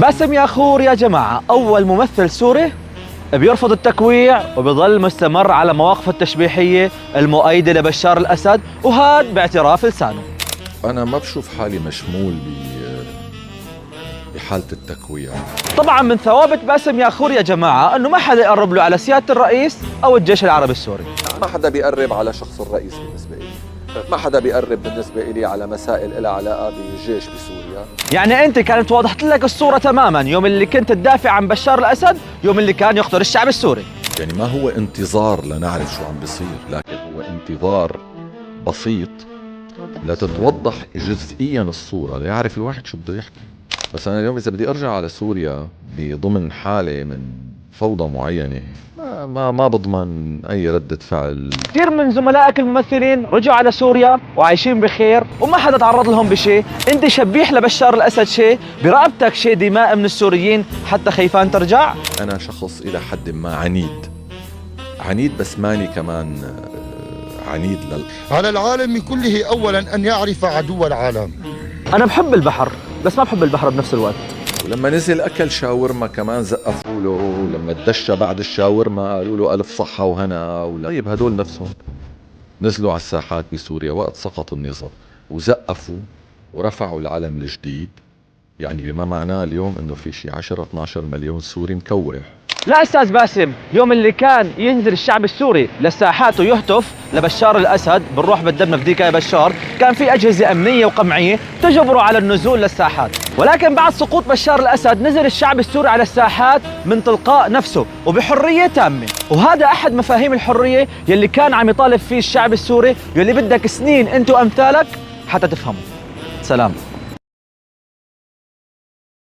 باسم ياخور يا جماعة أول ممثل سوري بيرفض التكويع وبيظل مستمر على مواقفه التشبيحية المؤيدة لبشار الأسد، وهذا باعتراف لسانه. أنا ما بشوف حالي مشمول بحالة التكويع. طبعا من ثوابت باسم ياخور يا جماعة أنه ما حدا يقرب له على سيادة الرئيس أو الجيش العربي السوري. ما حدا بيقرب على شخص الرئيس بالنسبة لي، ما حدا بيقرب بالنسبة لي على مسائل لها علاقة بالجيش بسوريا. يعني أنت كانت وضحت لك الصورة تماما يوم اللي كنت تدافع عن بشار الأسد، يوم اللي كان يقتل الشعب السوري. يعني ما هو انتظار لنعرف شو عم بيصير، لكن هو انتظار بسيط لتتوضح جزئيا الصورة ليعرف الواحد شو بده يحكي. بس أنا اليوم إذا بدي أرجع على سوريا بضمن حالة من فوضى معينة ما بضمن أي ردة فعل. كثير من زملائك الممثلين رجعوا على سوريا وعايشين بخير وما حدا تعرض لهم بشيء، انت شبيح لبشار الأسد شيء، برقبتك شيء دماء من السوريين حتى خيفان ترجع. أنا شخص إلى حد ما عنيد بس ماني كمان عنيد على العالم كله أولا أن يعرف عدو العالم. أنا بحب البحر بس ما بحب البحر بنفس الوقت. ولما نزل أكل شاورما كمان زقفوا له، لما تدشى بعد الشاورما قالوا له ألف صحة وهنا. طيب هدول نفسهم نزلوا على الساحات بسوريا وقت سقط النظام وزقفوا ورفعوا العلم الجديد، يعني بما معناه اليوم انه في شي 10-12 مليون سوري مكوح. لا أستاذ باسم، يوم اللي كان ينزل الشعب السوري للساحات ويهتف لبشار الأسد بالروح بالدم فديك يا بشار، كان في أجهزة أمنية وقمعية تجبروا على النزول للساحات. ولكن بعد سقوط بشار الأسد نزل الشعب السوري على الساحات من تلقاء نفسه وبحرية تامة، وهذا أحد مفاهيم الحرية يلي كان عم يطالب فيه الشعب السوري، يلي بدك سنين أنت وأمثالك حتى تفهموا. سلام.